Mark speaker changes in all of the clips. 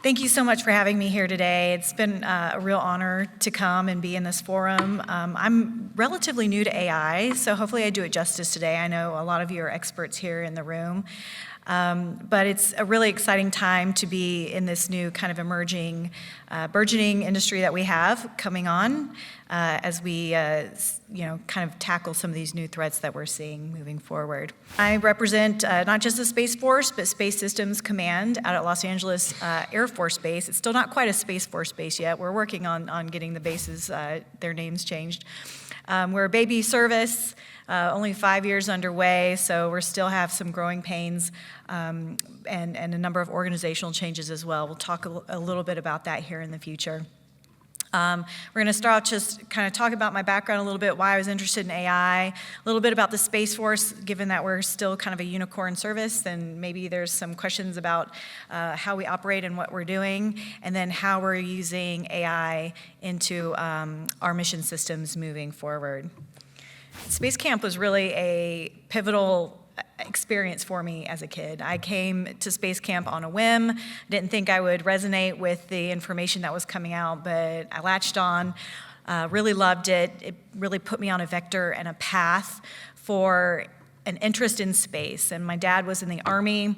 Speaker 1: Thank you so much for having me here today. It's been a real honor to come and be in this forum. I'm relatively new to AI, so hopefully I do it justice today. I know a lot of you are experts here in the room. But it's a really exciting time to be in this new kind of emerging, burgeoning industry that we have coming on as we, kind of tackle some of these new threats that we're seeing moving forward. I represent not just the Space Force, but Space Systems Command out at Los Angeles Air Force Base. It's still not quite a Space Force base yet. We're working on getting the bases, their names changed. We're a baby service. Only 5 years underway, so we still have some growing pains and a number of organizational changes as well. We'll talk a little bit about that here in the future. We're going to start off just kind of talk about my background a little bit, why I was interested in AI, a little bit about the Space Force, given that we're still kind of a unicorn service, and maybe there's some questions about how we operate and what we're doing, and then how we're using AI into our mission systems moving forward. Space Camp was really a pivotal experience for me as a kid. I came to Space Camp on a whim. Didn't think I would resonate with the information that was coming out, but I latched on, really loved it. It really put me on a vector and a path for an interest in space, and my dad was in the Army,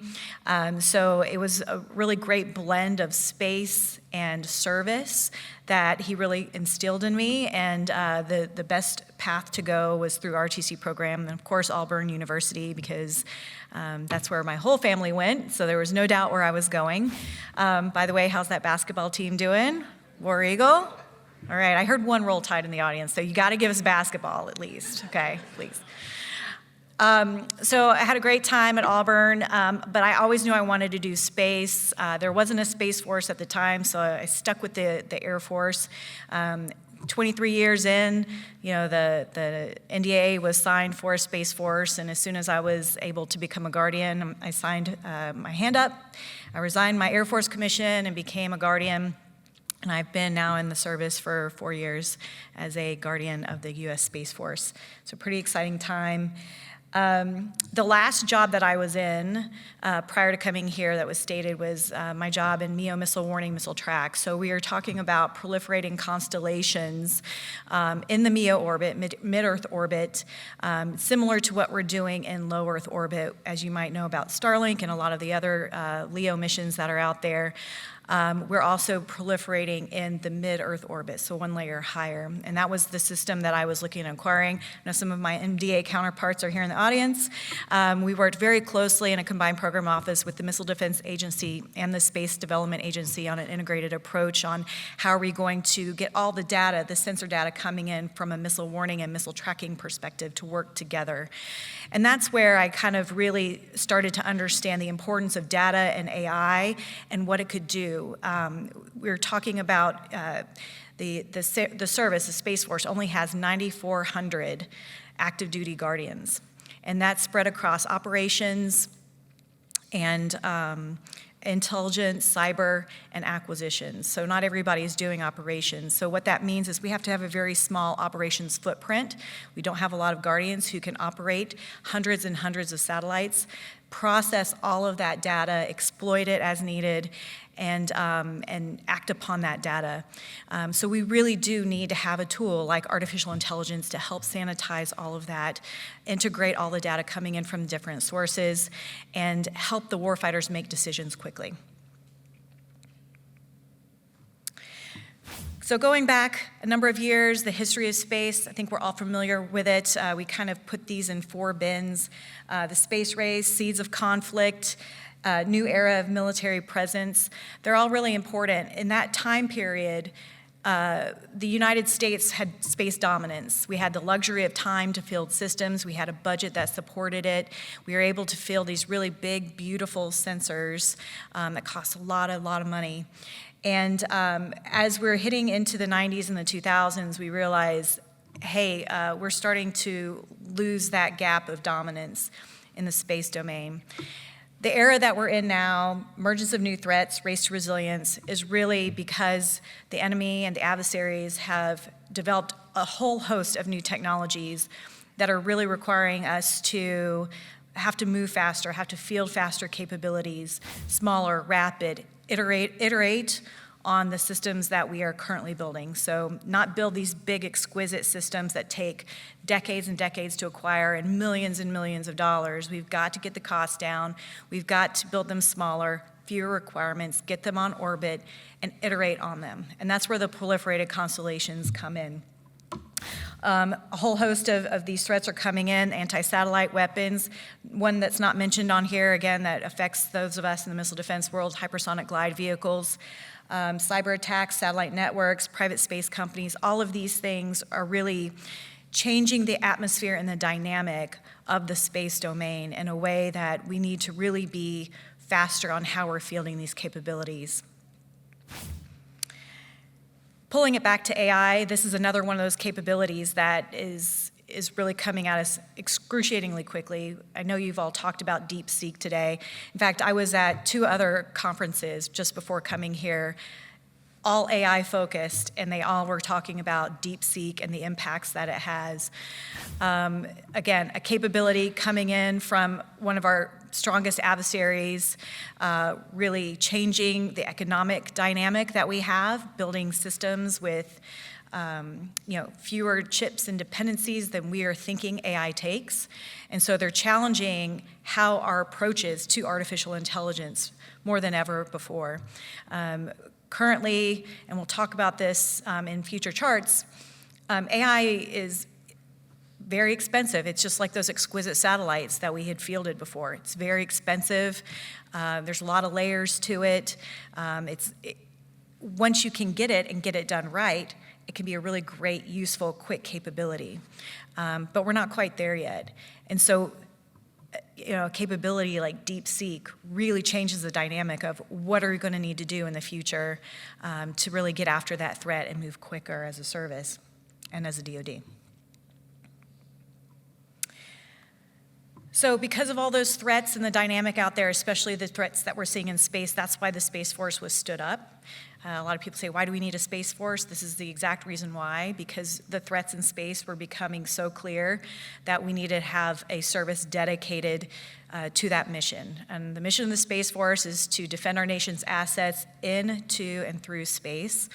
Speaker 1: so it was a really great blend of space and service that he really instilled in me, and the best path to go was through RTC program, and of course Auburn University, because that's where my whole family went, so there was no doubt where I was going. By the way, how's that basketball team doing? War Eagle? All right, I heard one Roll Tide in the audience, so you gotta give us basketball at least, okay, please. So I had a great time at Auburn, but I always knew I wanted to do space. There wasn't a Space Force at the time, so I stuck with the Air Force. 23 years in, the NDA was signed for a Space Force, and as soon as I was able to become a Guardian, I signed my hand up. I resigned my Air Force commission and became a Guardian. And I've been now in the service for 4 years as a Guardian of the U.S. Space Force. So pretty exciting time. The last job that I was in prior to coming here that was stated was my job in MEO missile warning missile track. So we are talking about proliferating constellations in the MEO orbit, mid-Earth orbit, similar to what we're doing in low Earth orbit, as you might know about Starlink and a lot of the other LEO missions that are out there. We're also proliferating in the mid-Earth orbit, so one layer higher. And that was the system that I was looking at acquiring. I know some of my MDA counterparts are here in the audience. We worked very closely in a combined program office with the Missile Defense Agency and the Space Development Agency on an integrated approach on how are we going to get all the data, the sensor data coming in from a missile warning and missile tracking perspective to work together. And that's where I kind of really started to understand the importance of data and AI and what it could do. We're talking about the service, the Space Force, only has 9,400 active duty Guardians. And that's spread across operations and intelligence, cyber, and acquisitions. So not everybody is doing operations. So what that means is we have to have a very small operations footprint. We don't have a lot of Guardians who can operate hundreds and hundreds of satellites, process all of that data, exploit it as needed, and act upon that data. So we really do need to have a tool like artificial intelligence to help sanitize all of that, integrate all the data coming in from different sources, and help the warfighters make decisions quickly. So going back a number of years, the history of space, I think we're all familiar with it. We kind of put these in 4 bins. The space race, seeds of conflict, new era of military presence. They're all really important. In that time period, the United States had space dominance. We had the luxury of time to field systems. We had a budget that supported it. We were able to field these really big, beautiful sensors that cost a lot of money. And as we're hitting into the 90s and the 2000s, we realized, hey, we're starting to lose that gap of dominance in the space domain. The era that we're in now, emergence of new threats, race to resilience, is really because the enemy and the adversaries have developed a whole host of new technologies that are really requiring us to have to move faster, have to field faster capabilities, smaller, rapid, iterate on the systems that we are currently building. So not build these big, exquisite systems that take decades and decades to acquire and millions of dollars. We've got to get the cost down. We've got to build them smaller, fewer requirements, get them on orbit, and iterate on them. And that's where the proliferated constellations come in. A whole host of these threats are coming in, anti-satellite weapons. One that's not mentioned on here, again, that affects those of us in the missile defense world, hypersonic glide vehicles, cyber attacks, satellite networks, private space companies. All of these things are really changing the atmosphere and the dynamic of the space domain in a way that we need to really be faster on how we're fielding these capabilities. Pulling it back to AI, this is another one of those capabilities that is really coming at us excruciatingly quickly. I know you've all talked about DeepSeek today. In fact, I was at 2 other conferences just before coming here, all AI focused, and they all were talking about DeepSeek and the impacts that it has. Again, a capability coming in from one of our strongest adversaries, really changing the economic dynamic that we have, building systems with fewer chips and dependencies than we are thinking AI takes. And so they're challenging how our approaches to artificial intelligence more than ever before. Currently, and we'll talk about this in future charts, AI is very expensive. It's just like those exquisite satellites that we had fielded before. It's very expensive. There's a lot of layers to it. Once you can get it and get it done right, it can be a really great, useful, quick capability. But we're not quite there yet. And so, a capability like DeepSeek really changes the dynamic of what are we going to need to do in the future to really get after that threat and move quicker as a service and as a DoD. So because of all those threats and the dynamic out there, especially the threats that we're seeing in space, that's why the Space Force was stood up. A lot of people say, why do we need a Space Force? This is the exact reason why, because the threats in space were becoming so clear that we needed to have a service dedicated to that mission. And the mission of the Space Force is to defend our nation's assets in, to, and through space.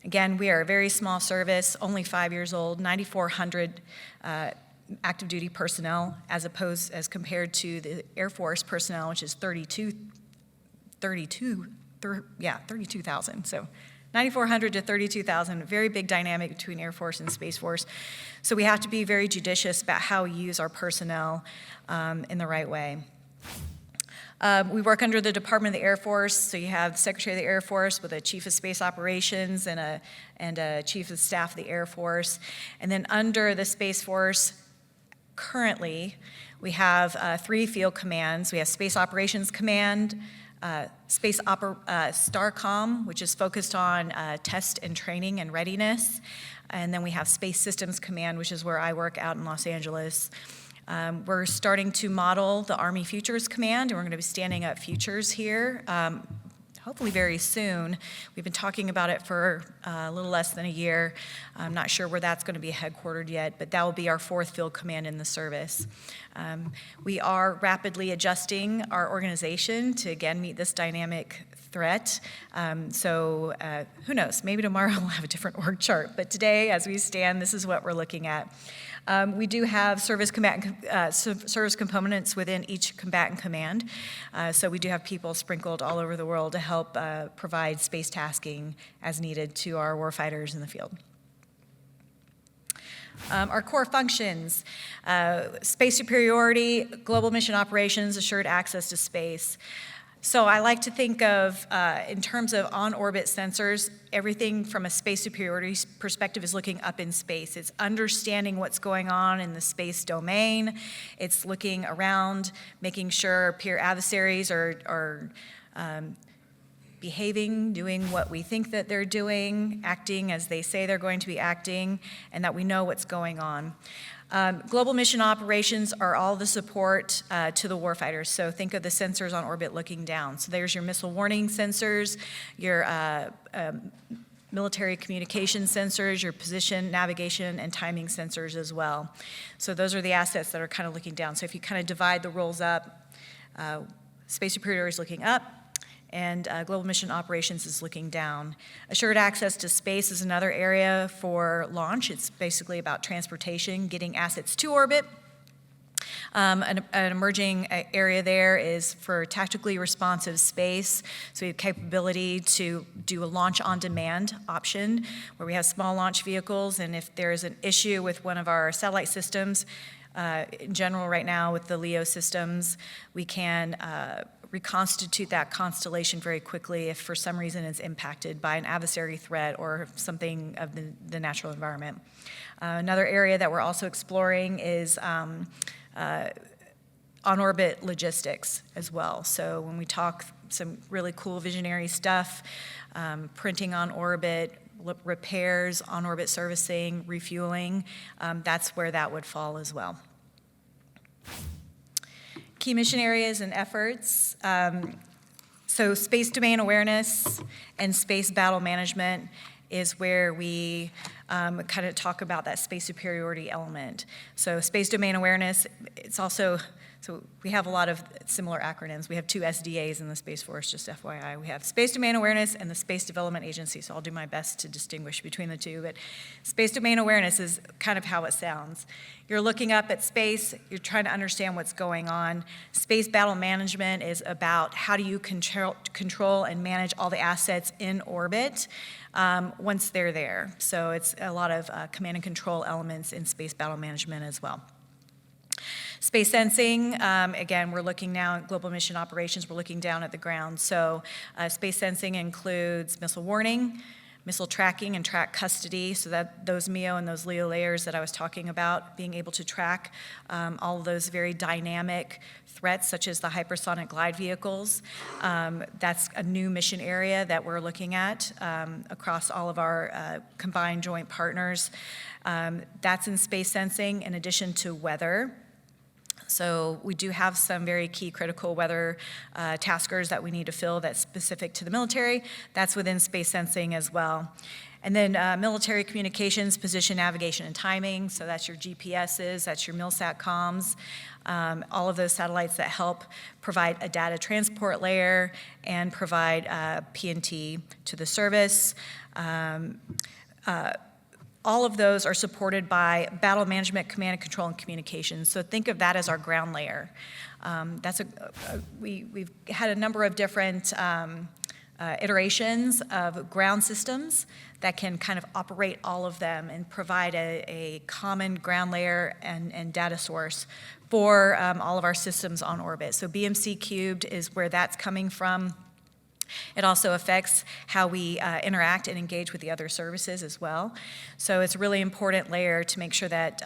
Speaker 1: Again, we are a very small service, only 5 years old, 9,400 active duty personnel as compared to the Air Force personnel, which is 32,000. So 9,400 to 32,000, very big dynamic between Air Force and Space Force. So we have to be very judicious about how we use our personnel in the right way. We work under the Department of the Air Force, so you have the Secretary of the Air Force with a Chief of Space Operations and a Chief of Staff of the Air Force. And then under the Space Force, currently, we have 3 field commands. We have Space Operations Command, STARCOM, which is focused on test and training and readiness. And then we have Space Systems Command, which is where I work out in Los Angeles. We're starting to model the Army Futures Command, and we're going to be standing up futures here, hopefully very soon. We've been talking about it for a little less than a year. I'm not sure where that's going to be headquartered yet, but that will be our 4th field command in the service. We are rapidly adjusting our organization to, again, meet this dynamic threat. So who knows, maybe tomorrow we'll have a different org chart, but today, as we stand, this is what we're looking at. We do have service components within each combatant command. So we do have people sprinkled all over the world to help provide space tasking as needed to our warfighters in the field. Our core functions, space superiority, global mission operations, assured access to space. So I like to think of, in terms of on-orbit sensors, everything from a space superiority perspective is looking up in space. It's understanding what's going on in the space domain. It's looking around, making sure peer adversaries are behaving, doing what we think that they're doing, acting as they say they're going to be acting, and that we know what's going on. Global mission operations are all the support to the warfighters. So think of the sensors on orbit looking down. So there's your missile warning sensors, your military communication sensors, your position, navigation, and timing sensors as well. So those are the assets that are kind of looking down. So if you kind of divide the roles up, space superiority is looking up, and global mission operations is looking down. Assured access to space is another area for launch. It's basically about transportation, getting assets to orbit. An emerging area there is for tactically responsive space. So we have capability to do a launch on demand option where we have small launch vehicles, and if there's an issue with one of our satellite systems, in general right now with the LEO systems, we can reconstitute that constellation very quickly if for some reason it's impacted by an adversary threat or something of the natural environment. Another area that we're also exploring is on-orbit logistics as well. So when we talk some really cool visionary stuff, printing on orbit, repairs, on-orbit servicing, refueling, that's where that would fall as well. Key mission areas and efforts. So space domain awareness and space battle management is where we kind of talk about that space superiority element. So space domain awareness, it's also, so we have a lot of similar acronyms. We have 2 SDAs in the Space Force, just FYI. We have Space Domain Awareness and the Space Development Agency, so I'll do my best to distinguish between the two. But Space Domain Awareness is kind of how it sounds. You're looking up at space, you're trying to understand what's going on. Space Battle Management is about how do you control and manage all the assets in orbit once they're there. So it's a lot of command and control elements in Space Battle Management as well. Space sensing, again, we're looking now at global mission operations, we're looking down at the ground. So space sensing includes missile warning, missile tracking and track custody, so that those MEO and those LEO layers that I was talking about, being able to track all of those very dynamic threats such as the hypersonic glide vehicles. That's a new mission area that we're looking at across all of our combined joint partners. That's in space sensing in addition to weather. So we do have some very key critical weather taskers that we need to fill that's specific to the military. That's within space sensing as well. And then military communications, position, navigation, and timing. So that's your GPSs, that's your MILSAT comms, all of those satellites that help provide a data transport layer and provide PNT to the service. All of those are supported by battle management, command and control, and communications. So think of that as our ground layer. We've had a number of different iterations of ground systems that can kind of operate all of them and provide a common ground layer and data source for all of our systems on orbit. So BMC cubed is where that's coming from. It also affects how we interact and engage with the other services as well. So it's a really important layer to make sure that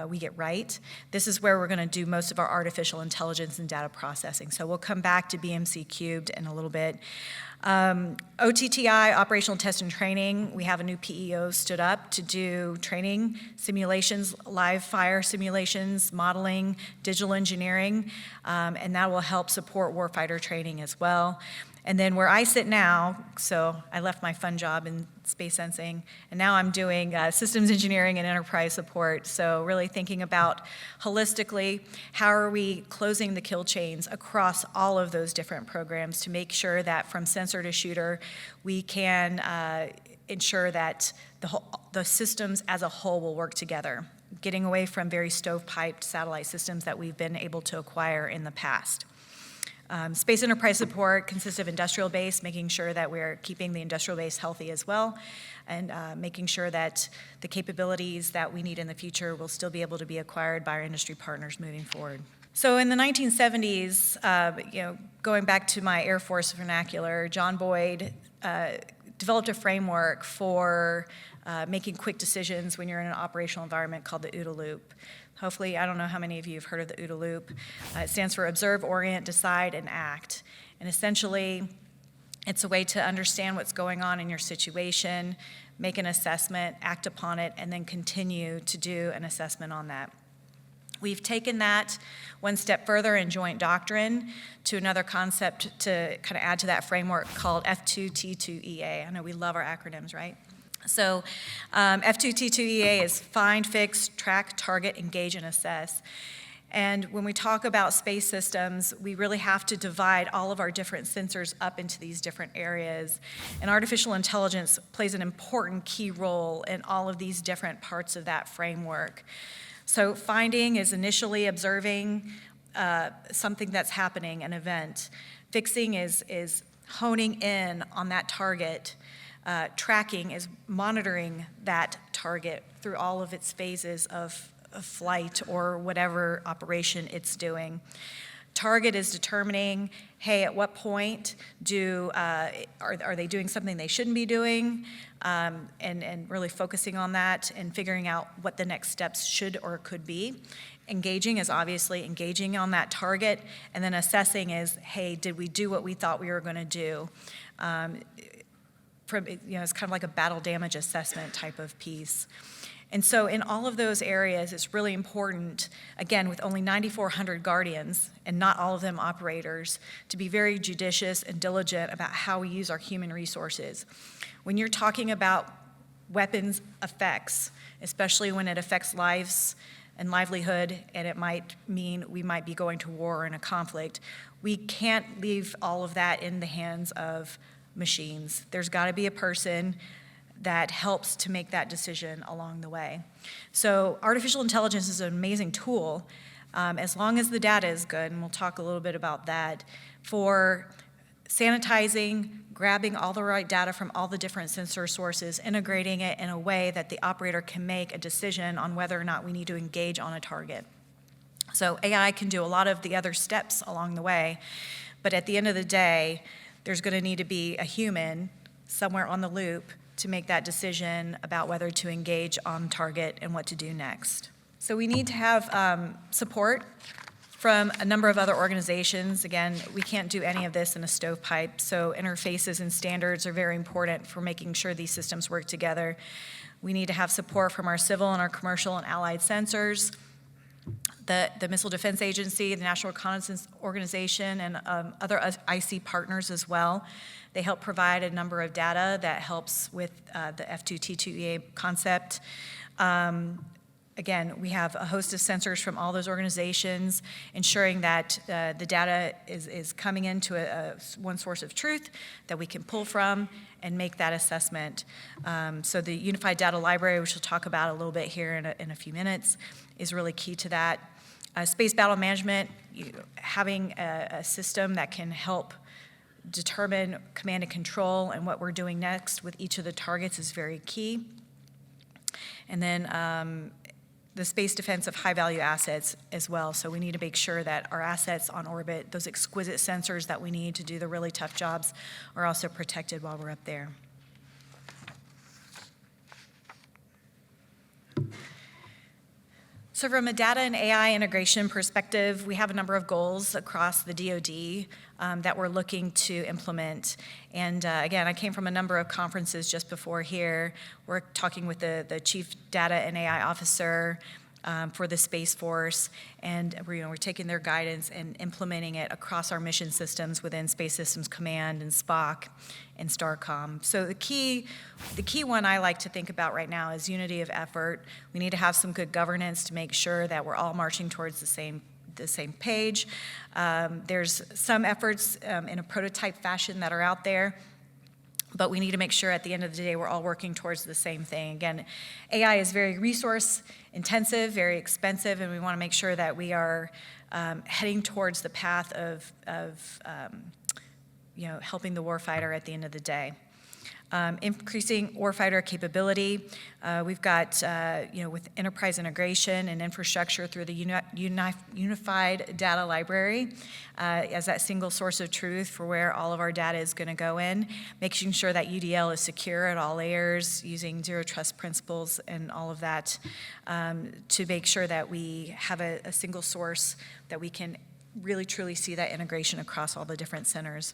Speaker 1: we get right. This is where we're going to do most of our artificial intelligence and data processing. So we'll come back to BMC cubed in a little bit. OTTI, operational test and training, we have a new PEO stood up to do training, simulations, live fire simulations, modeling, digital engineering, and that will help support warfighter training as well. And then where I sit now, so I left my fun job in space sensing, and now I'm doing systems engineering and enterprise support. So really thinking about holistically, how are we closing the kill chains across all of those different programs to make sure that from sensor to shooter, we can ensure that the systems as a whole will work together, getting away from very stovepiped satellite systems that we've been able to acquire in the past. Space enterprise support consists of industrial base, making sure that we're keeping the industrial base healthy as well, and making sure that the capabilities that we need in the future will still be able to be acquired by our industry partners moving forward. So in the 1970s, going back to my Air Force vernacular, John Boyd developed a framework for making quick decisions when you're in an operational environment called the OODA loop. Hopefully, I don't know how many of you have heard of the OODA loop. It stands for Observe, Orient, Decide, and Act. And essentially, it's a way to understand what's going on in your situation, make an assessment, act upon it, and then continue to do an assessment on that. We've taken that one step further in joint doctrine to another concept to kind of add to that framework called F2T2EA. I know we love our acronyms, right? So F2T2EA is find, fix, track, target, engage, and assess. And when we talk about space systems, we really have to divide all of our different sensors up into these different areas. And artificial intelligence plays an important key role in all of these different parts of that framework. So finding is initially observing something that's happening, an event. Fixing is honing in on that target. Tracking is monitoring that target through all of its phases of flight or whatever operation it's doing. Target is determining, hey, at what point are they doing something they shouldn't be doing, and really focusing on that and figuring out what the next steps should or could be. Engaging is obviously engaging on that target, and then assessing is, hey, did we do what we thought we were going to do? It's kind of like a battle damage assessment type of piece. And so in all of those areas, it's really important, again, with only 9,400 guardians and not all of them operators, to be very judicious and diligent about how we use our human resources. When you're talking about weapons effects, especially when it affects lives and livelihood, and it might mean we might be going to war or in a conflict, we can't leave all of that in the hands of machines. There's got to be a person that helps to make that decision along the way. So artificial intelligence is an amazing tool, as long as the data is good, and we'll talk a little bit about that, for sanitizing, grabbing all the right data from all the different sensor sources, integrating it in a way that the operator can make a decision on whether or not we need to engage on a target. So AI can do a lot of the other steps along the way, but at the end of the day, there's going to need to be a human somewhere on the loop to make that decision about whether to engage on target and what to do next. So we need to have support from a number of other organizations. Again, we can't do any of this in a stovepipe, so interfaces and standards are very important for making sure these systems work together. We need to have support from our civil and our commercial and allied sensors, the Missile Defense Agency, the National Reconnaissance Organization, and other IC partners as well. They help provide a number of data that helps with the F2T2EA concept. Again, we have a host of sensors from all those organizations, ensuring that the data is coming into one source of truth that we can pull from and make that assessment. So the Unified Data Library, which we'll talk about a little bit here in a few minutes, is really key to that. Space battle management, having a system that can help determine command and control and what we're doing next with each of the targets is very key. And then the space defense of high-value assets as well. So we need to make sure that our assets on orbit, those exquisite sensors that we need to do the really tough jobs, are also protected while we're up there. So from a data and AI integration perspective, we have a number of goals across the DoD that we're looking to implement. And again, I came from a number of conferences just before here. We're talking with the Chief Data and AI Officer for the Space Force, and we're taking their guidance and implementing it across our mission systems within Space Systems Command and SPOC and STARCOM. So the key one I like to think about right now is unity of effort. We need to have some good governance to make sure that we're all marching towards the same page. There's some efforts in a prototype fashion that are out there, but we need to make sure at the end of the day we're all working towards the same thing. Again, AI is very resource intensive, very expensive, and we want to make sure that we are heading towards the path of helping the warfighter at the end of the day. Increasing warfighter capability. We've got, with enterprise integration and infrastructure through the Unified Data Library as that single source of truth for where all of our data is going to go in, making sure that UDL is secure at all layers, using zero trust principles and all of that to make sure that we have a single source that we can really truly see that integration across all the different centers.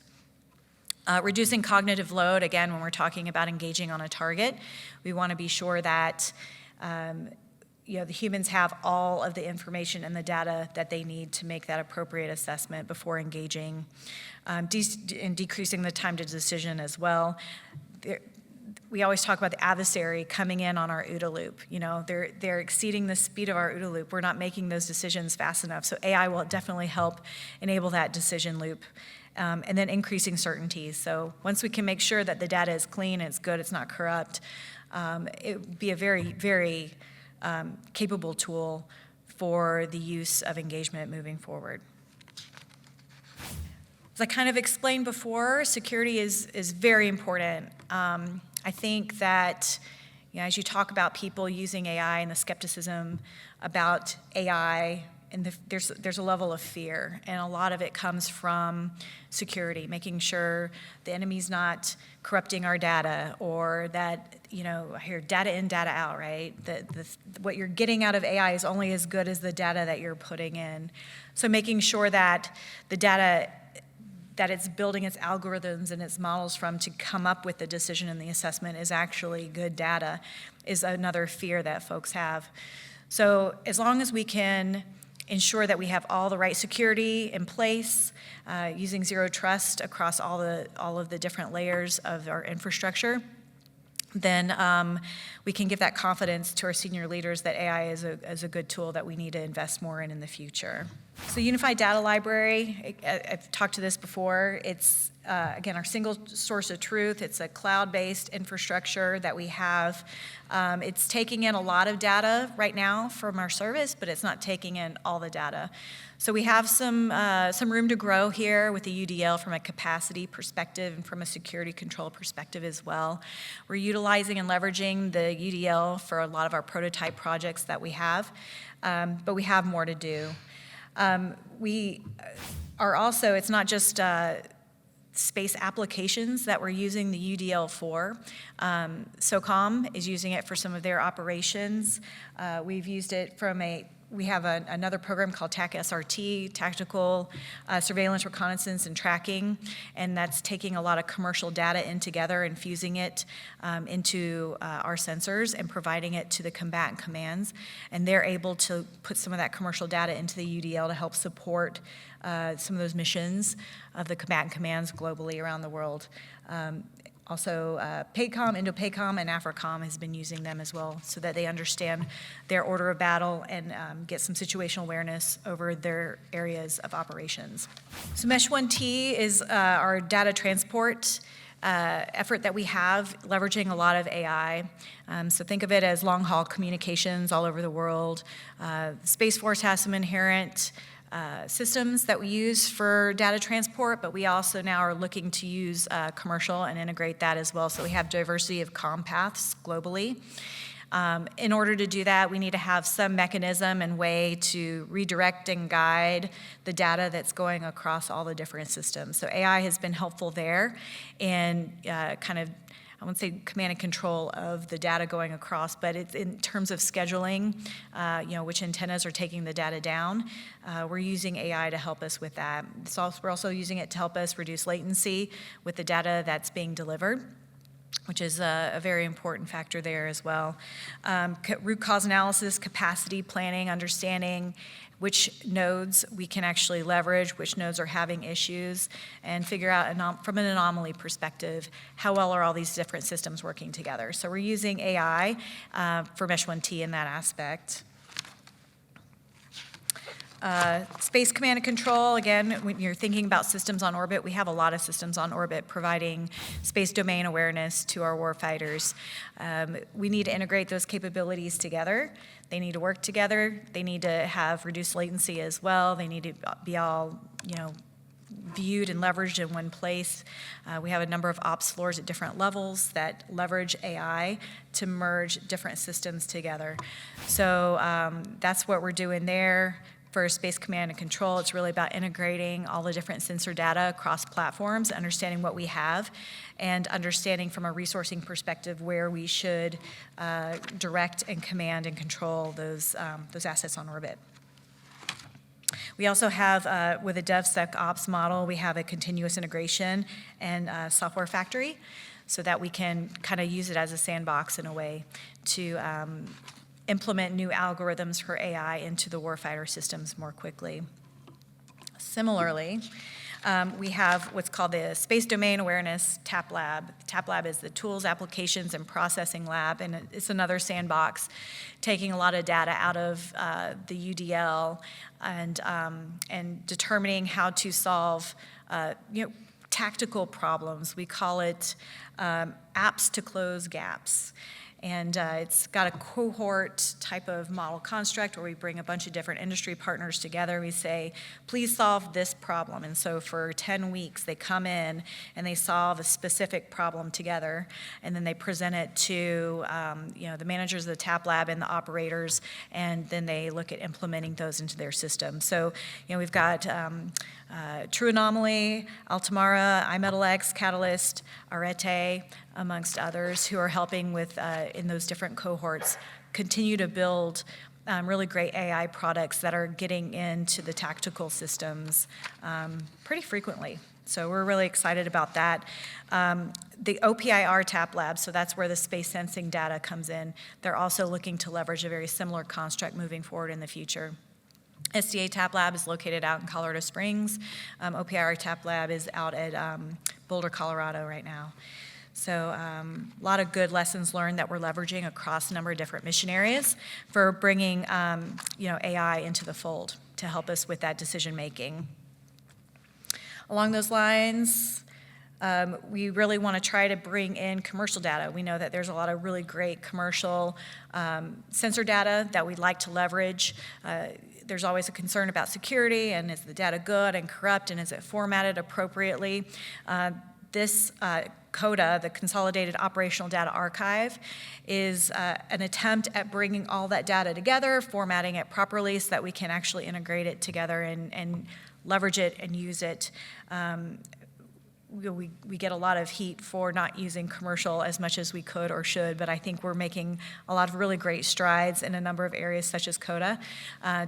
Speaker 1: Reducing cognitive load, again, when we're talking about engaging on a target, we want to be sure that the humans have all of the information and the data that they need to make that appropriate assessment before engaging, and decreasing the time to decision as well. we always talk about the adversary coming in on our OODA loop. You know, they're exceeding the speed of our OODA loop. We're not making those decisions fast enough. So AI will definitely help enable that decision loop. And then increasing certainty. So once we can make sure that the data is clean, it's good, it's not corrupt, it would be a very, very capable tool for the use of engagement moving forward. As I kind of explained before, security is very important. I think that, you know, as you talk about people using AI and the skepticism about AI, and there's a level of fear, and a lot of it comes from security, making sure the enemy's not corrupting our data, or that, you know, I hear data in, data out, right? What you're getting out of AI is only as good as the data that you're putting in. So making sure that the data that it's building its algorithms and its models from to come up with the decision and the assessment is actually good data is another fear that folks have. So as long as we can ensure that we have all the right security in place, using zero trust across all of the different layers of our infrastructure, then we can give that confidence to our senior leaders that AI is a good tool that we need to invest more in the future. So Unified Data Library, I've talked to this before. It's, again, our single source of truth. It's a cloud-based infrastructure that we have. It's taking in a lot of data right now from our service, but it's not taking in all the data. So we have some room to grow here with the UDL from a capacity perspective and from a security control perspective as well. We're utilizing and leveraging the UDL for a lot of our prototype projects that we have, but we have more to do. We are also, it's not just space applications that we're using the UDL for. SOCOM is using it for some of their operations. We've used it we have another program called TAC SRT, Tactical Surveillance, Reconnaissance, and Tracking, and that's taking a lot of commercial data in together and fusing it into our sensors and providing it to the combatant commands, and they're able to put some of that commercial data into the UDL to help support some of those missions of the combatant commands globally around the world. Also, PACOM, Indo-PACOM, and AFRICOM has been using them as well so that they understand their order of battle and get some situational awareness over their areas of operations. So Mesh1T is our data transport effort that we have, leveraging a lot of AI. So think of it as long-haul communications all over the world. The Space Force has some inherent systems that we use for data transport, but we also now are looking to use commercial and integrate that as well. So we have diversity of comm paths globally. In order to do that, we need to have some mechanism and way to redirect and guide the data that's going across all the different systems. So AI has been helpful there in kind of, I won't say command and control of the data going across, but it's in terms of scheduling, which antennas are taking the data down. We're using AI to help us with that. We're also using it to help us reduce latency with the data that's being delivered, which is a very important factor there as well. Root cause analysis, capacity planning, understanding which nodes we can actually leverage, which nodes are having issues, and figure out from an anomaly perspective, how well are all these different systems working together. So we're using AI for Mesh1T in that aspect. Space command and control, again, when you're thinking about systems on orbit, we have a lot of systems on orbit providing space domain awareness to our warfighters. We need to integrate those capabilities together. They need to work together. They need to have reduced latency as well. They need to be all, viewed and leveraged in one place. We have a number of ops floors at different levels that leverage AI to merge different systems together. So that's what we're doing there. For Space Command and Control, it's really about integrating all the different sensor data across platforms, understanding what we have, and understanding from a resourcing perspective where we should direct and command and control those assets on orbit. We also have, with a DevSecOps model, we have a continuous integration and software factory so that we can kind of use it as a sandbox in a way to implement new algorithms for AI into the warfighter systems more quickly. Similarly, We have what's called the Space Domain Awareness TAP Lab. TAP Lab is the Tools, Applications, and Processing Lab, and it's another sandbox, taking a lot of data out of the UDL and determining how to solve tactical problems. We call it apps to close gaps. And it's got a cohort type of model construct where we bring a bunch of different industry partners together. We say, please solve this problem. And so for 10 weeks, they come in and they solve a specific problem together. And then they present it to the managers of the TAP Lab and the operators. And then they look at implementing those into their system. So we've got True Anomaly, Altamara, iMetalX, Catalyst, Arete, amongst others, who are helping with, in those different cohorts, continue to build really great AI products that are getting into the tactical systems pretty frequently. So we're really excited about that. The OPIR TAP Lab, so that's where the space sensing data comes in, they're also looking to leverage a very similar construct moving forward in the future. SDA TAP Lab is located out in Colorado Springs. OPIR TAP Lab is out at Boulder, Colorado right now. So a lot of good lessons learned that we're leveraging across a number of different mission areas for bringing AI into the fold to help us with that decision making. Along those lines, we really want to try to bring in commercial data. We know that there's a lot of really great commercial sensor data that we'd like to leverage. There's always a concern about security, and is the data good and corrupt, and is it formatted appropriately? This CODA, the Consolidated Operational Data Archive, is an attempt at bringing all that data together, formatting it properly so that we can actually integrate it together and leverage it and use it. We get a lot of heat for not using commercial as much as we could or should, but I think we're making a lot of really great strides in a number of areas such as CODA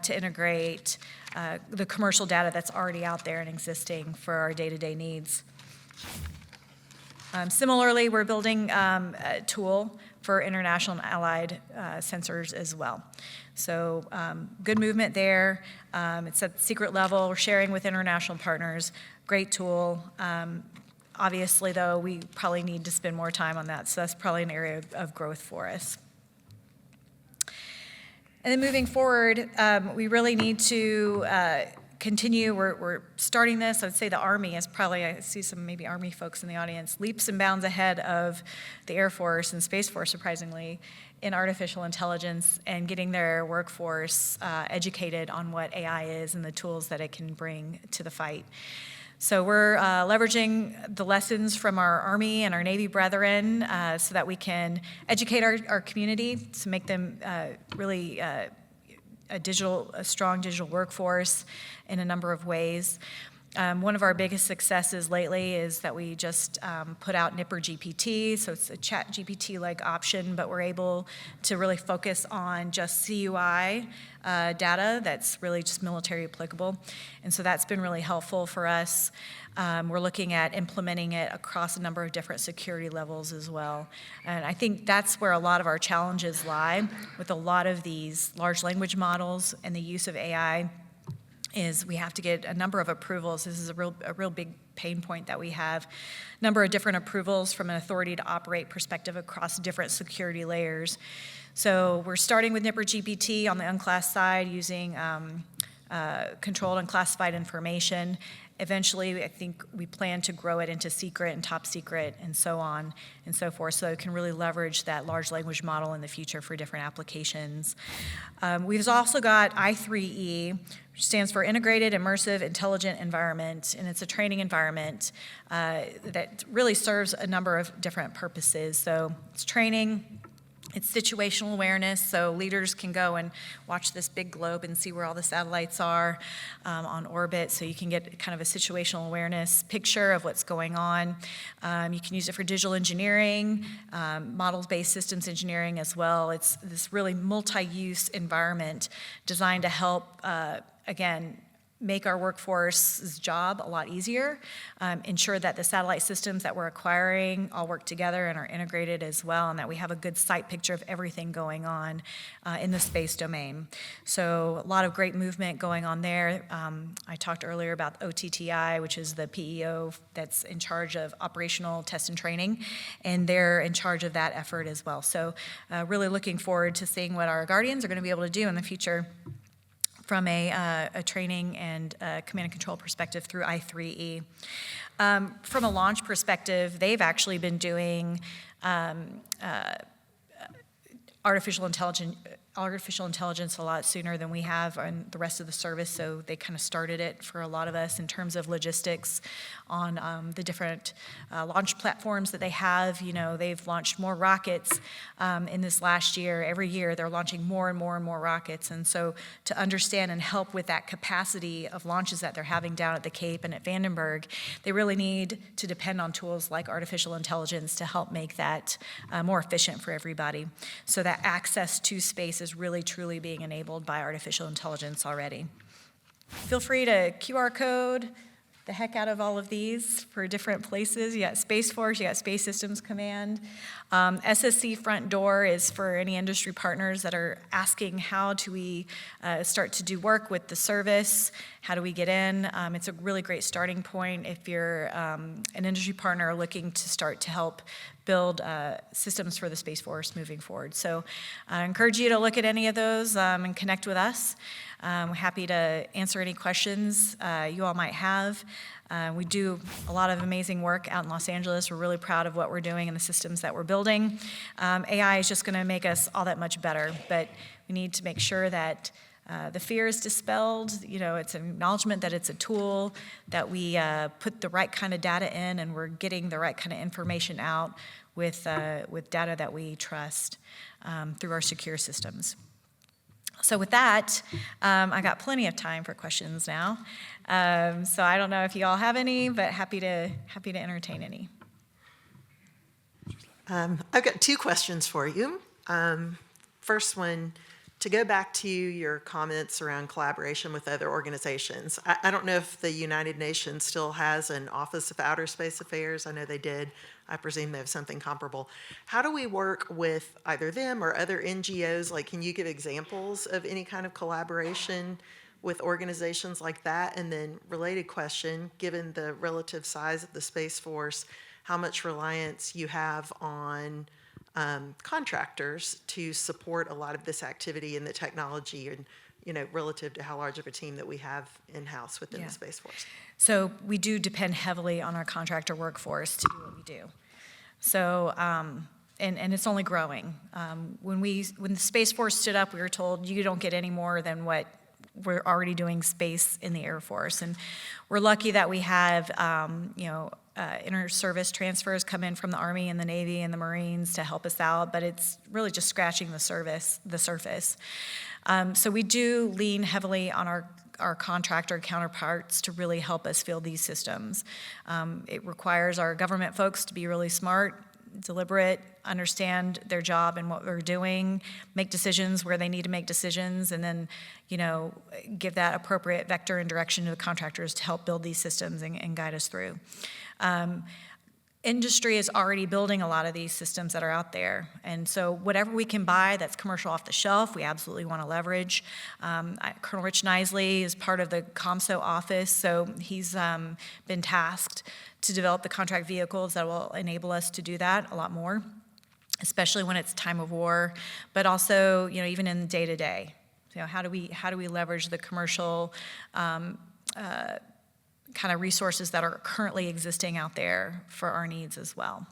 Speaker 1: to integrate the commercial data that's already out there and existing for our day-to-day needs. Similarly, we're building a tool for international and allied sensors as well. So good movement there. It's at the secret level. We're sharing with international partners. Great tool. Obviously, though, we probably need to spend more time on that, so that's probably an area of growth for us. And then moving forward, we really need to continue. We're starting this. I would say the Army is probably, I see some maybe Army folks in the audience, leaps and bounds ahead of the Air Force and Space Force, surprisingly, in artificial intelligence and getting their workforce educated on what AI is and the tools that it can bring to the fight. So we're leveraging the lessons from our Army and our Navy brethren so that we can educate our community to make them really a strong digital workforce in a number of ways. One of our biggest successes lately is that we just put out Nipper GPT, so it's a chat GPT-like option, but we're able to really focus on just CUI data that's really just military applicable. And so that's been really helpful for us. We're looking at implementing it across a number of different security levels as well. And I think that's where a lot of our challenges lie with a lot of these large language models and the use of AI is we have to get a number of approvals. This is a real big pain point that we have. A number of different approvals from an authority to operate perspective across different security layers. So we're starting with Nipper GPT on the unclassed side using controlled and classified information. Eventually, I think we plan to grow it into secret and top secret and so on and so forth, so it can really leverage that large language model in the future for different applications. We've also got I3E, which stands for Integrated Immersive Intelligent Environment, and it's a training environment that really serves a number of different purposes. So it's training. It's situational awareness, so leaders can go and watch this big globe and see where all the satellites are on orbit, so you can get kind of a situational awareness picture of what's going on. You can use it for digital engineering, model-based systems engineering as well. It's this really multi-use environment designed to help, again, make our workforce's job a lot easier, ensure that the satellite systems that we're acquiring all work together and are integrated as well, and that we have a good sight picture of everything going on in the space domain. So a lot of great movement going on there. I talked earlier about OTTI, which is the PEO that's in charge of operational test and training, and they're in charge of that effort as well. So really looking forward to seeing what our Guardians are going to be able to do in the future from a training and command and control perspective through I3E. From a launch perspective, they've actually been doing artificial intelligence a lot sooner than we have on the rest of the service, so they kind of started it for a lot of us in terms of logistics on the different launch platforms that they have. You know, they've launched more rockets in this last year. Every year they're launching more and more and more rockets, and so to understand and help with that capacity of launches that they're having down at the Cape and at Vandenberg, they really need to depend on tools like artificial intelligence to help make that more efficient for everybody. So that access to space is really truly being enabled by artificial intelligence already. Feel free to QR code the heck out of all of these for different places. You got Space Force, you got Space Systems Command. SSC Front Door is for any industry partners that are asking how do we start to do work with the service, how do we get in. It's a really great starting point if you're an industry partner looking to start to help build systems for the Space Force moving forward. So I encourage you to look at any of those and connect with us. We're happy to answer any questions you all might have. We do a lot of amazing work out in Los Angeles. We're really proud of what we're doing and the systems that we're building. AI is just going to make us all that much better, but we need to make sure that the fear is dispelled. You know, it's an acknowledgement that it's a tool, that we put the right kind of data in, and we're getting the right kind of information out with data that we trust through our secure systems. So with that, I got plenty of time for questions now. So I don't know if you all have any, but happy to entertain any.
Speaker 2: I've got two questions for you. First one, to go back to your comments around collaboration with other organizations. I don't know if the United Nations still has an Office of Outer Space Affairs. I know they did. I presume they have something comparable. How do we work with either them or other NGOs? Like, can you give examples of any kind of collaboration with organizations like that? And then related question, given the relative size of the Space Force, how much reliance you have on contractors to support a lot of this activity and the technology, and relative to how large of a team that we have in-house within the Space Force?
Speaker 1: So we do depend heavily on our contractor workforce to do what we do. So, and it's only growing. When the Space Force stood up, we were told you don't get any more than what we're already doing space in the Air Force. And we're lucky that we have, inter-service transfers come in from the Army and the Navy and the Marines to help us out, but it's really just scratching the surface. So we do lean heavily on our contractor counterparts to really help us field these systems. It requires our government folks to be really smart, deliberate, understand their job and what we're doing, make decisions where they need to make decisions, and then, give that appropriate vector and direction to the contractors to help build these systems and guide us through. Industry is already building a lot of these systems that are out there. And so whatever we can buy that's commercial off the shelf, we absolutely want to leverage. Colonel Rich Nisley is part of the COMSO office, so he's been tasked to develop the contract vehicles that will enable us to do that a lot more, especially when it's time of war, but also, even in the day-to-day. How do we leverage the commercial kind of resources that are currently existing out there for our needs as well.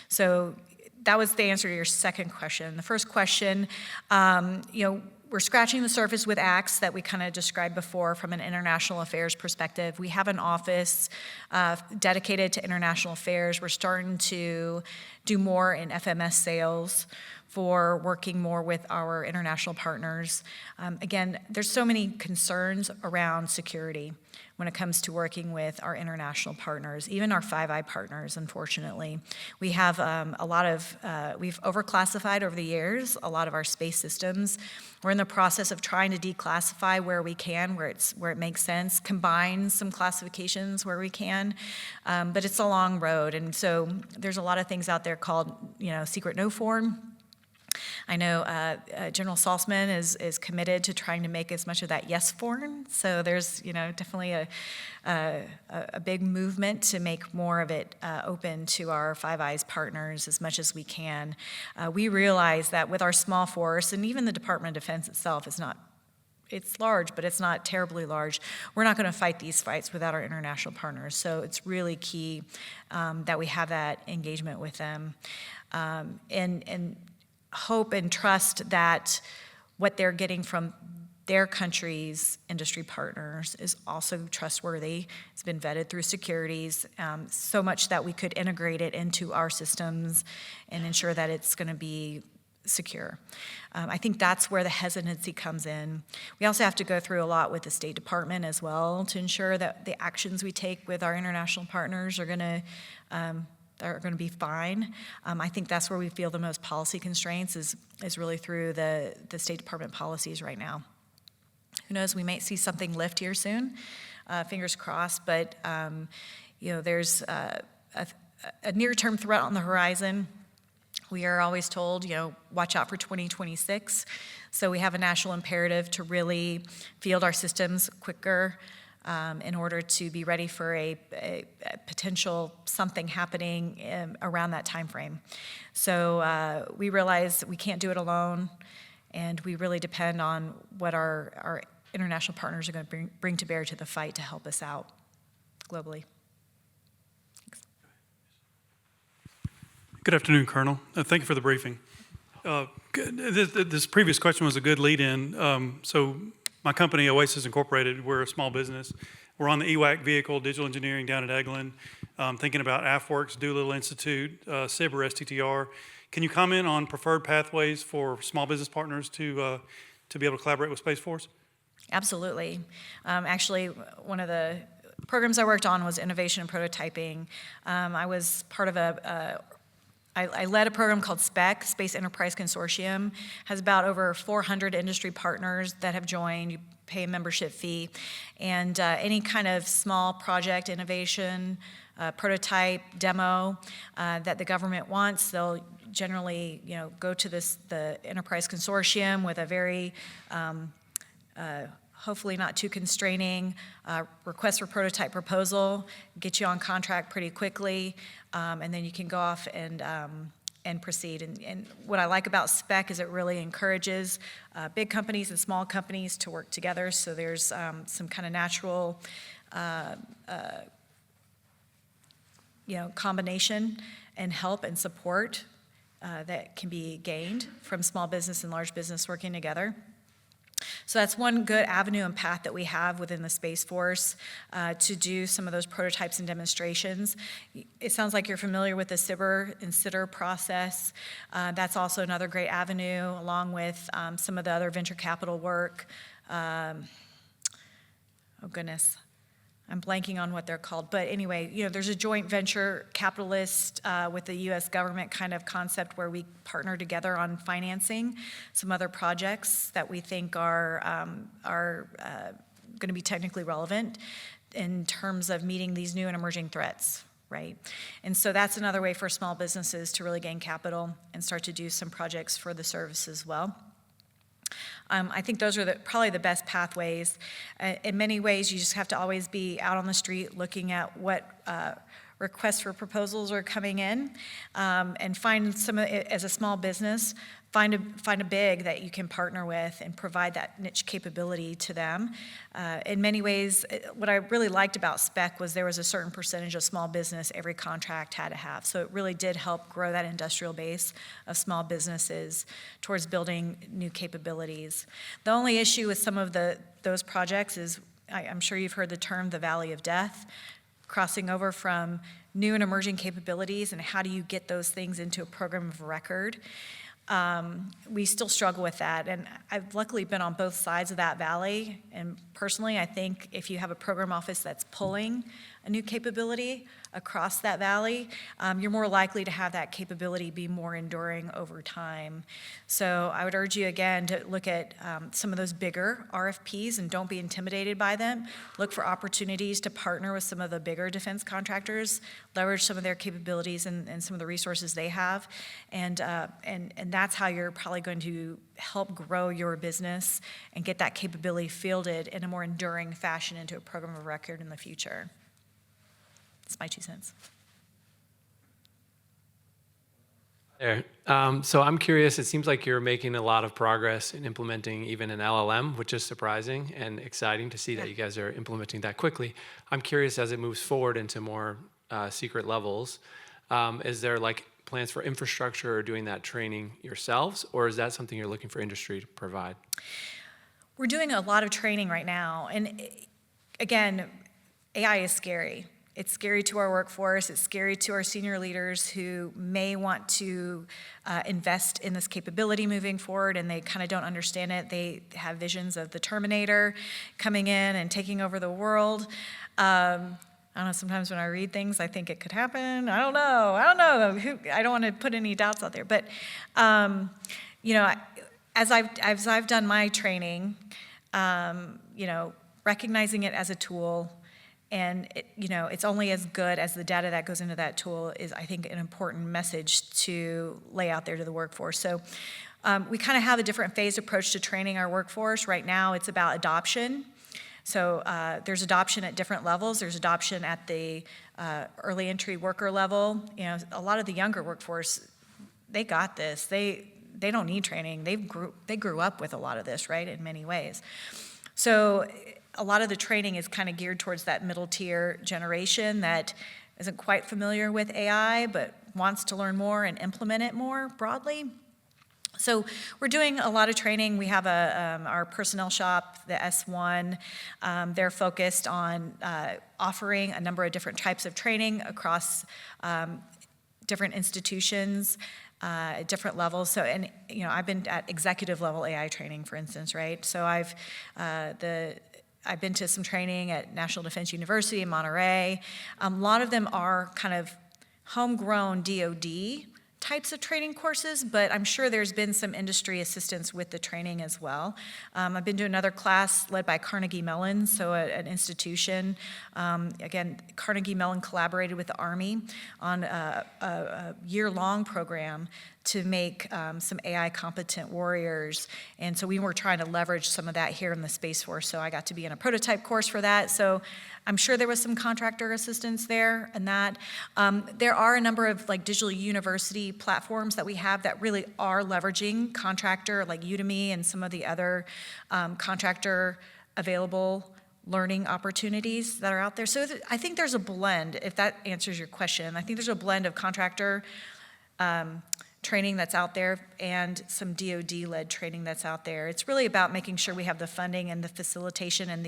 Speaker 1: So that was the answer to your second question. The first question, we're scratching the surface with ACTS that we kind of described before from an international affairs perspective. We have an office dedicated to international affairs. We're starting to do more in FMS sales, for working more with our international partners. Again, there's so many concerns around security when it comes to working with our international partners, even our Five Eye partners, unfortunately. We have we've overclassified over the years a lot of our space systems. We're in the process of trying to declassify where we can, where it makes sense, combine some classifications where we can, but it's a long road. And so there's a lot of things out there called, secret no form. I know General Saltzman is committed to trying to make as much of that yes form. So there's definitely a big movement to make more of it open to our Five Eyes partners as much as we can. We realize that with our small force, and even the Department of Defense itself it's large, but it's not terribly large. We're not going to fight these fights without our international partners. So it's really key that we have that engagement with them. And hope and trust that what they're getting from their country's industry partners is also trustworthy. It's been vetted through securities, so much that we could integrate it into our systems and ensure that it's going to be secure. I think that's where the hesitancy comes in. We also have to go through a lot with the State Department as well to ensure that the actions we take with our international partners are going to be fine. I think that's where we feel the most policy constraints is really through the State Department policies right now. Who knows, we might see something lift here soon, fingers crossed, but there's a near-term threat on the horizon. We are always told, watch out for 2026. So we have a national imperative to really field our systems quicker, in order to be ready for a potential something happening around that time frame. So we realize we can't do it alone, and we really depend on what our international partners are going to bring to bear to the fight to help us out globally. Thanks.
Speaker 3: Good afternoon, Colonel. Thank you for the briefing. This previous question was a good lead-in. So my company, Oasis Incorporated, we're a small business. We're on the EWAC vehicle, digital engineering down at Eglin, thinking about AFWorks, Doolittle Institute, SIB or STTR. Can you comment on preferred pathways for small business partners to be able to collaborate with Space Force?
Speaker 1: Absolutely. Actually, one of the programs I worked on was innovation and prototyping. I was part of I led a program called SPEC, Space Enterprise Consortium, has about over 400 industry partners that have joined. You pay a membership fee, and any kind of small project, innovation, prototype, demo that the government wants, they'll generally, go to the Enterprise Consortium with a very hopefully not too constraining request for prototype proposal, get you on contract pretty quickly, and then you can go off and proceed. And what I like about SPEC is it really encourages big companies and small companies to work together. So there's some kind of natural combination and help and support that can be gained from small business and large business working together. So that's one good avenue and path that we have within the Space Force to do some of those prototypes and demonstrations. It sounds like you're familiar with the SIBR and SITR process. That's also another great avenue, along with some of the other venture capital work. Oh goodness, I'm blanking on what they're called. But anyway, there's a joint venture capitalist with the U.S. government kind of concept where we partner together on financing some other projects that we think are going to be technically relevant in terms of meeting these new and emerging threats, right? And so that's another way for small businesses to really gain capital and start to do some projects for the service as well. I think those are probably the best pathways. In many ways, you just have to always be out on the street looking at what requests for proposals are coming in, and find some of it as a small business. Find a big that you can partner with and provide that niche capability to them. In many ways, what I really liked about SPEC was there was a certain percentage of small business every contract had to have. So it really did help grow that industrial base of small businesses towards building new capabilities. The only issue with some of those projects is, I'm sure you've heard the term the Valley of Death. crossing over from new and emerging capabilities and how do you get those things into a program of record. We still struggle with that, and I've luckily been on both sides of that valley, and personally I think if you have a program office that's pulling a new capability across that valley, you're more likely to have that capability be more enduring over time. So I would urge you again to look at some of those bigger RFPs and don't be intimidated by them. Look for opportunities to partner with some of the bigger defense contractors, leverage some of their capabilities and some of the resources they have, and that's how you're probably going to help grow your business and get that capability fielded in a more enduring fashion into a program of record in the future. That's my 2 cents.
Speaker 4: There. So I'm curious, it seems like you're making a lot of progress in implementing even an LLM, which is surprising and exciting to see that you guys are implementing that quickly. I'm curious, as it moves forward into more secret levels, is there like plans for infrastructure or doing that training yourselves, or is that something you're looking for industry to provide?
Speaker 1: We're doing a lot of training right now, and again, AI is scary. It's scary to our workforce. It's scary to our senior leaders who may want to invest in this capability moving forward, and they kind of don't understand it. They have visions of the Terminator coming in and taking over the world. I don't know, sometimes when I read things, I think it could happen. I don't know. I don't want to put any doubts out there. But, you know, as I've done my training, you know, recognizing it as a tool, and it's only as good as the data that goes into that tool is, I think, an important message to lay out there to the workforce. So we kind of have a different phased approach to training our workforce. Right now, it's about adoption. So there's adoption at different levels. There's adoption at the early entry worker level. You know, a lot of the younger workforce, they got this. They don't need training. They grew up with a lot of this, right, in many ways. So a lot of the training is kind of geared towards that middle tier generation that isn't quite familiar with AI, but wants to learn more and implement it more broadly. So we're doing a lot of training. We have our personnel shop, the S1. They're focused on offering a number of different types of training across different institutions, different levels. So, and I've been at executive level AI training, for instance, right? So I've been to some training at National Defense University in Monterey. A lot of them are kind of homegrown DoD types of training courses, but I'm sure there's been some industry assistance with the training as well. I've been to another class led by Carnegie Mellon, so an institution. Again, Carnegie Mellon collaborated with the Army on a year-long program to make some AI competent warriors. And so we were trying to leverage some of that here in the Space Force. So I got to be in a prototype course for that. So I'm sure there was some contractor assistance there and that. There are a number of like digital university platforms that we have that really are leveraging contractor, like Udemy and some of the other contractor available learning opportunities that are out there. So I think there's a blend, if that answers your question. I think there's a blend of contractor training that's out there and some DoD-led training that's out there. It's really about making sure we have the funding and the facilitation and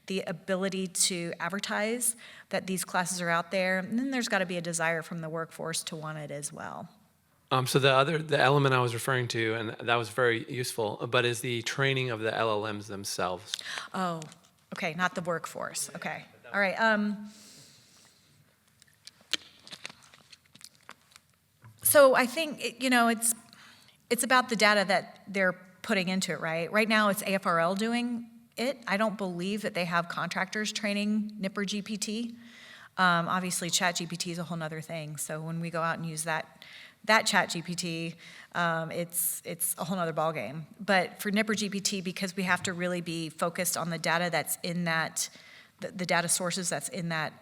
Speaker 1: the ability to advertise that these classes are out there. And then there's got to be a desire from the workforce to want it as well.
Speaker 4: So the element I was referring to, and that was very useful, but is the training of the LLMs themselves.
Speaker 1: Oh, okay, not the workforce. Okay, all right. So I think, it's about the data that they're putting into it, right? Right now, it's AFRL doing it. I don't believe that they have contractors training NIPR GPT. Obviously, ChatGPT is a whole nother thing. So when we go out and use that ChatGPT, it's a whole nother ballgame. But for NIPR GPT, because we have to really be focused on the data that's in that, the data sources that's in that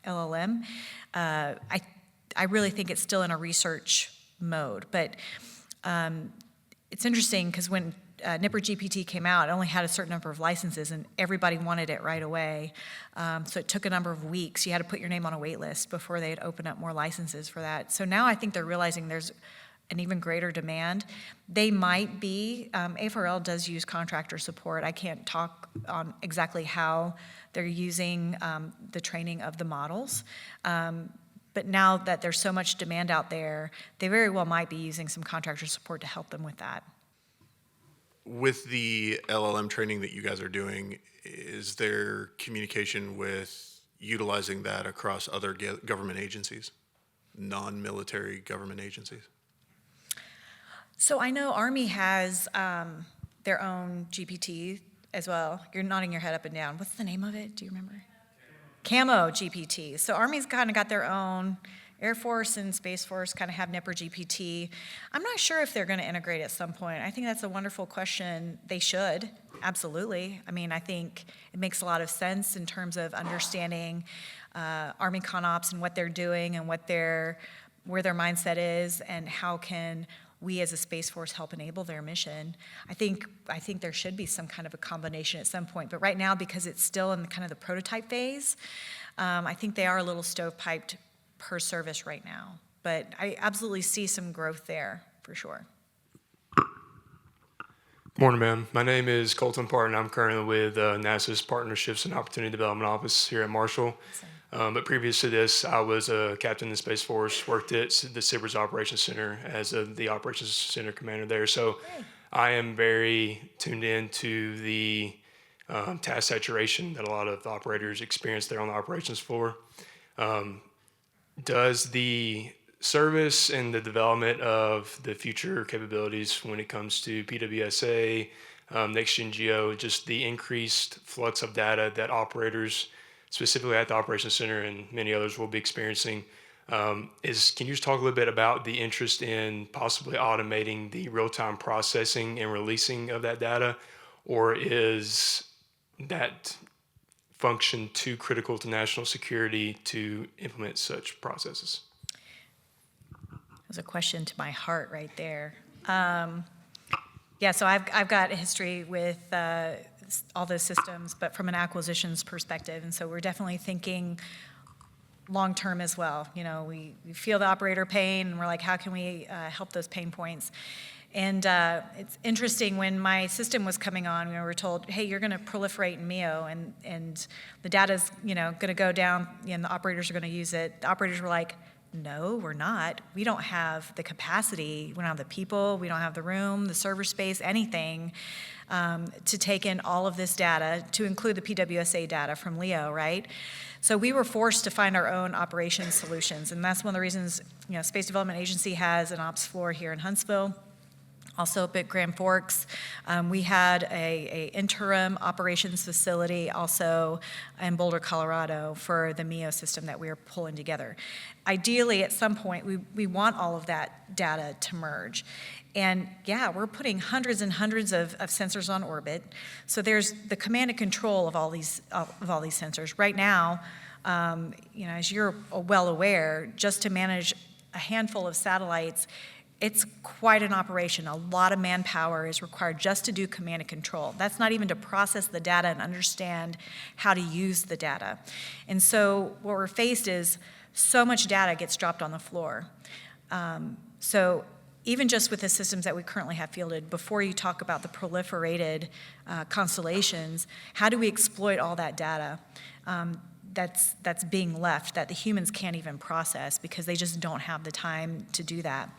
Speaker 1: LLM, I really think it's still in a research mode. But it's interesting because when NIPR GPT came out, it only had a certain number of licenses, and everybody wanted it right away. So it took a number of weeks. You had to put your name on a wait list before they'd open up more licenses for that. So now I think they're realizing there's an even greater demand, they might be, AFRL does use contractor support. I can't talk on exactly how they're using the training of the models. But now that there's so much demand out there, they very well might be using some contractor support to help them with that.
Speaker 5: With the LLM training that you guys are doing, is there communication with utilizing that across other government agencies, non-military government agencies?
Speaker 1: So I know Army has their own GPT as well. You're nodding your head up and down. What's the name of it? Do you remember? Camo GPT. So Army's kind of got their own. Air Force and Space Force kind of have Nipper GPT. I'm not sure if they're going to integrate at some point. I think that's a wonderful question. They should, absolutely. I mean, I think it makes a lot of sense in terms of understanding Army ConOps and what they're doing and where their mindset is and how can we as a Space Force help enable their mission. I think there should be some kind of a combination at some point. But right now, because it's still in kind of the prototype phase, I think they are a little stovepiped per service right now, but I absolutely see some growth there for sure.
Speaker 6: Morning, ma'am. My name is Colton Parton. I'm currently with NASA's Partnerships and Opportunity Development Office here at Marshall. But previous to this, I was a captain in the Space Force, worked at the SBIRS Operations Center as the Operations Center commander there. So I am very tuned in to the task saturation that a lot of the operators experience there on the operations floor. Does the service and the development of the future capabilities when it comes to PWSA, next-gen geo, just the increased flux of data that operators, specifically at the Operations Center and many others, will be experiencing, can you just talk a little bit about the interest in possibly automating the real-time processing and releasing of that data, or is that function too critical to national security to implement such processes?
Speaker 1: There's a question to my heart right there. Yeah, so I've got a history with all those systems, but from an acquisitions perspective, and so we're definitely thinking long-term as well. You know, we feel the operator pain, and we're like, how can we help those pain points? And it's interesting, when my system was coming on, we were told, hey, you're going to proliferate in MEO, and the data's, going to go down, and the operators are going to use it. The operators were like, no, we're not. We don't have the capacity. We don't have the people. We don't have the room, the server space, anything to take in all of this data, to include the PWSA data from LEO, right? So we were forced to find our own operations solutions, and that's one of the reasons, Space Development Agency has an ops floor here in Huntsville. Also up at Grand Forks, we had a interim operations facility also in Boulder, Colorado for the MEO system that we were pulling together. Ideally, at some point, we want all of that data to merge. And yeah, we're putting hundreds and hundreds of sensors on orbit. So there's the command and control of all these sensors. Right now, as you're well aware, just to manage a handful of satellites, it's quite an operation. A lot of manpower is required just to do command and control. That's not even to process the data and understand how to use the data. And so what we're faced is so much data gets dropped on the floor. So even just with the systems that we currently have fielded, before you talk about the proliferated constellations, how do we exploit all that data that's being left that the humans can't even process because they just don't have the time to do that?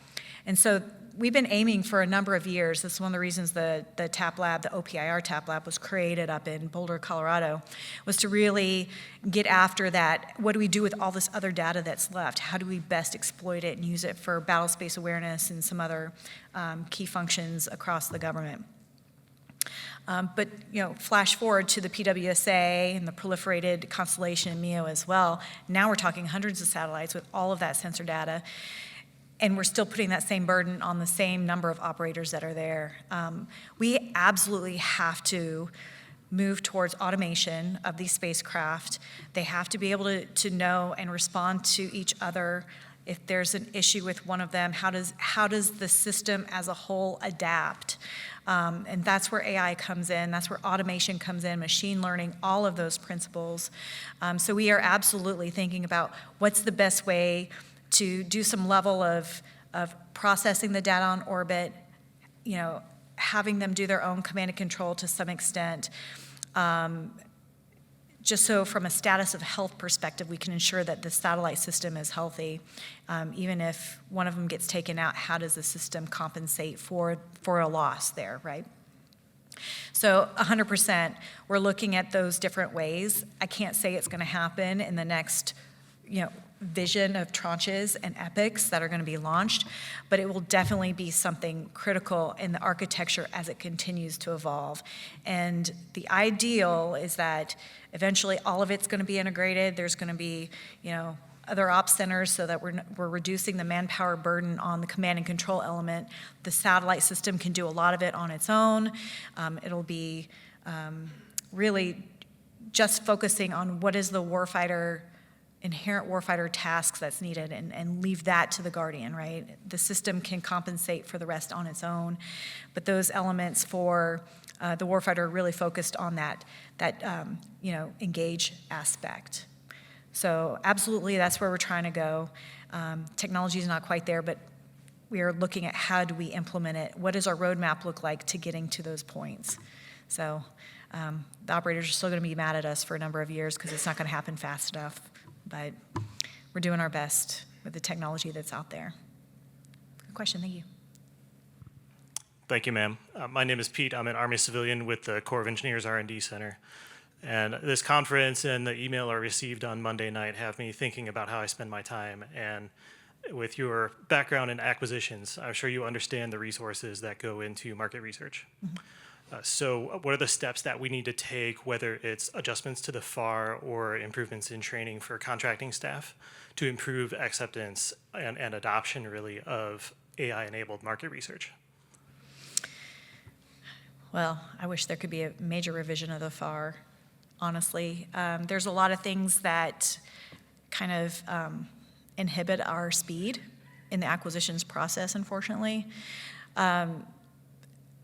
Speaker 1: And so we've been aiming for a number of years. This is one of the reasons the TAP Lab, the OPIR TAP Lab, was created up in Boulder, Colorado, was to really get after that. What do we do with all this other data that's left? How do we best exploit it and use it for battle space awareness and some other key functions across the government? But flash forward to the PWSA and the proliferated constellation in MEO as well. Now we're talking hundreds of satellites with all of that sensor data. And we're still putting that same burden on the same number of operators that are there. We absolutely have to move towards automation of these spacecraft. They have to be able to know and respond to each other. If there's an issue with one of them, how does the system as a whole adapt? And that's where AI comes in. That's where automation comes in, machine learning, all of those principles. So we are absolutely thinking about what's the best way to do some level of of processing the data on orbit, having them do their own command and control to some extent, just so from a status of health perspective, we can ensure that the satellite system is healthy. Even if one of them gets taken out, how does the system compensate for a loss there, right? So 100%, we're looking at those different ways. I can't say it's going to happen in the next, vision of tranches and epics that are going to be launched, but it will definitely be something critical in the architecture as it continues to evolve. And the ideal is that eventually all of it's going to be integrated. There's going to be, other ops centers so that we're reducing the manpower burden on the command and control element. The satellite system can do a lot of it on its own. It'll be really just focusing on what is the inherent warfighter tasks that's needed and leave that to the Guardian, right? The system can compensate for the rest on its own, but those elements for the warfighter are really focused on that engage aspect. So absolutely, that's where we're trying to go. Technology is not quite there, but we are looking at how do we implement it? What does our roadmap look like to getting to those points? So the operators are still going to be mad at us for a number of years because it's not going to happen fast enough, but we're doing our best with the technology that's out there. Good question, thank you.
Speaker 7: Thank you, ma'am. My name is Pete. I'm an Army civilian with the Corps of Engineers R&D Center. And this conference and the email I received on Monday night have me thinking about how I spend my time. And with your background in acquisitions, I'm sure you understand the resources that go into market research. Mm-hmm. So what are the steps that we need to take, whether it's adjustments to the FAR or improvements in training for contracting staff, to improve acceptance and adoption, really, of AI-enabled market research?
Speaker 1: Well, I wish there could be a major revision of the FAR, honestly. There's a lot of things that kind of inhibit our speed in the acquisitions process, unfortunately.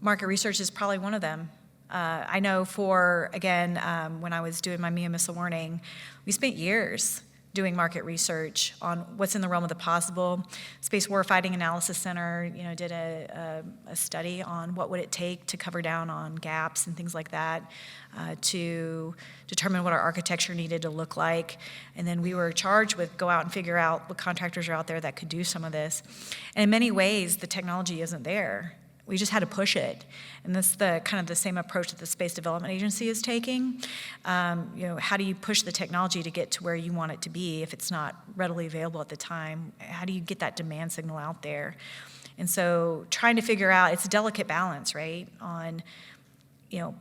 Speaker 1: Market research is probably one of them. I know when I was doing my MIA missile warning, we spent years doing market research on what's in the realm of the possible. Space Warfighting Analysis Center, did a study on what would it take to cover down on gaps and things like that, to determine what our architecture needed to look like. And then we were charged with go out and figure out what contractors are out there that could do some of this. And in many ways, the technology isn't there. We just had to push it. And that's the kind of the same approach that the Space Development Agency is taking. How do you push the technology to get to where you want it to be if it's not readily available at the time? How do you get that demand signal out there? And so trying to figure out, it's a delicate balance, right? On,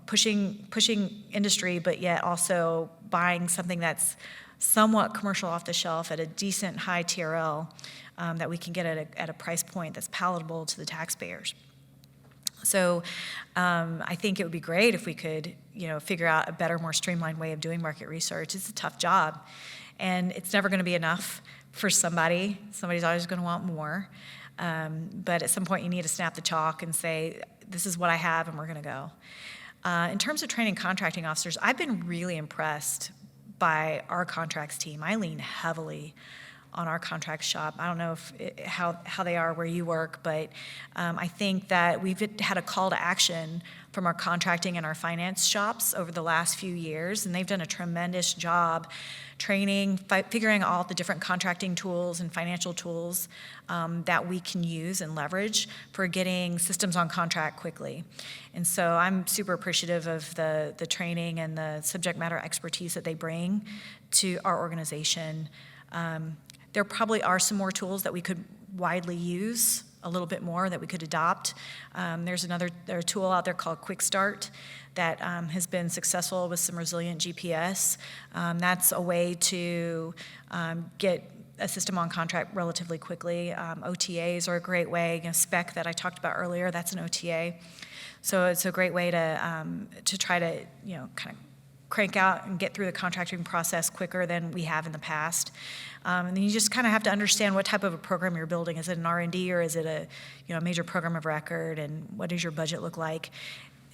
Speaker 1: pushing industry, but yet also buying something that's somewhat commercial off the shelf at a decent high TRL that we can get at a price point that's palatable to the taxpayers. So I think it would be great if we could, figure out a better, more streamlined way of doing market research. It's a tough job, and it's never going to be enough for somebody. Somebody's always going to want more. But at some point, you need to snap the chalk and say, this is what I have, and we're going to go. In terms of training contracting officers, I've been really impressed by our contracts team. I lean heavily on our contract shop. I don't know how they are where you work, but I think that we've had a call to action from our contracting and our finance shops over the last few years, and they've done a tremendous job training, figuring out all the different contracting tools and financial tools that we can use and leverage for getting systems on contract quickly. And so I'm super appreciative of the training and the subject matter expertise that they bring to our organization. There probably are some more tools that we could widely use a little bit more that we could adopt. There's a tool out there called Quick Start that has been successful with some resilient GPS. That's a way to get a system on contract relatively quickly. OTAs are a great way. Spec that I talked about earlier, that's an OTA. So it's a great way to try to kind of crank out and get through the contracting process quicker than we have in the past. And then you just kind of have to understand what type of a program you're building. Is it an R&D or is it a major program of record, and what does your budget look like?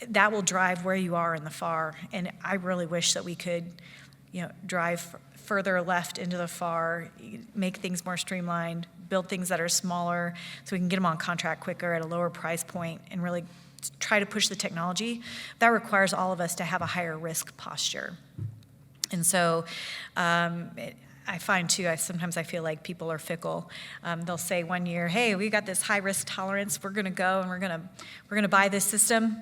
Speaker 1: That will drive where you are in the FAR. And I really wish that we could drive further left into the FAR, make things more streamlined, build things that are smaller so we can get them on contract quicker at a lower price point and really try to push the technology. That requires all of us to have a higher risk posture. And so I find too, sometimes I feel like people are fickle. They'll say one year, hey, we got this high risk tolerance, we're gonna go and we're gonna buy this system,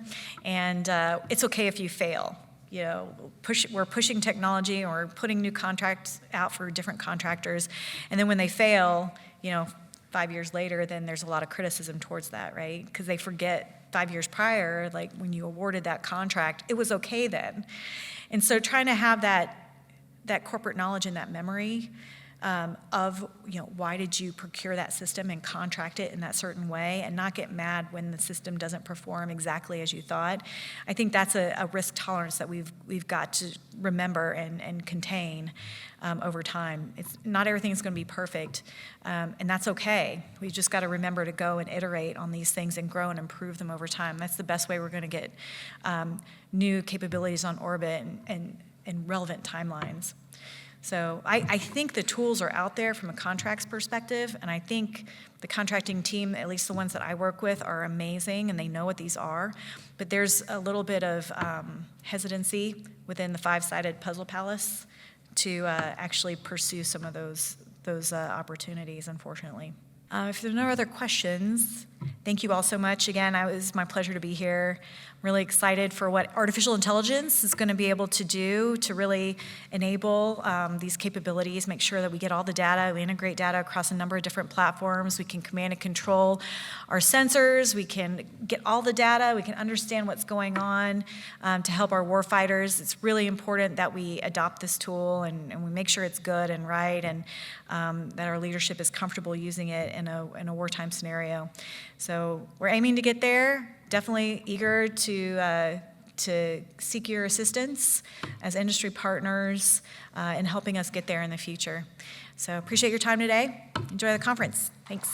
Speaker 1: and it's okay if you fail. You know, we're pushing technology or we're putting new contracts out for different contractors, and then when they fail, you know, 5 years later, then there's a lot of criticism towards that, right? Because they forget 5 years prior, like when you awarded that contract, it was okay then. And so trying to have that corporate knowledge and that memory of, you know, why did you procure that system and contract it in that certain way and not get mad when the system doesn't perform exactly as you thought. I think that's a risk tolerance that we've got to remember and contain over time. Not everything is going to be perfect, and that's okay. We've just got to remember to go and iterate on these things and grow and improve them over time. That's the best way we're going to get new capabilities on orbit and relevant timelines. So I think the tools are out there from a contracts perspective, and I think the contracting team, at least the ones that I work with, are amazing, and they know what these are. But there's a little bit of hesitancy within the five-sided puzzle palace to actually pursue some of those opportunities, unfortunately. If there are no other questions, thank you all so much. Again, it was my pleasure to be here. I'm really excited for what artificial intelligence is going to be able to do to really enable these capabilities, make sure that we get all the data, we integrate data across a number of different platforms, we can command and control our sensors, we can get all the data, we can understand what's going on to help our warfighters. It's really important that we adopt this tool and we make sure it's good and right, and that our leadership is comfortable using it in a wartime scenario. So we're aiming to get there. Definitely eager to seek your assistance as industry partners in helping us get there in the future. So appreciate your time today. Enjoy the conference. Thanks.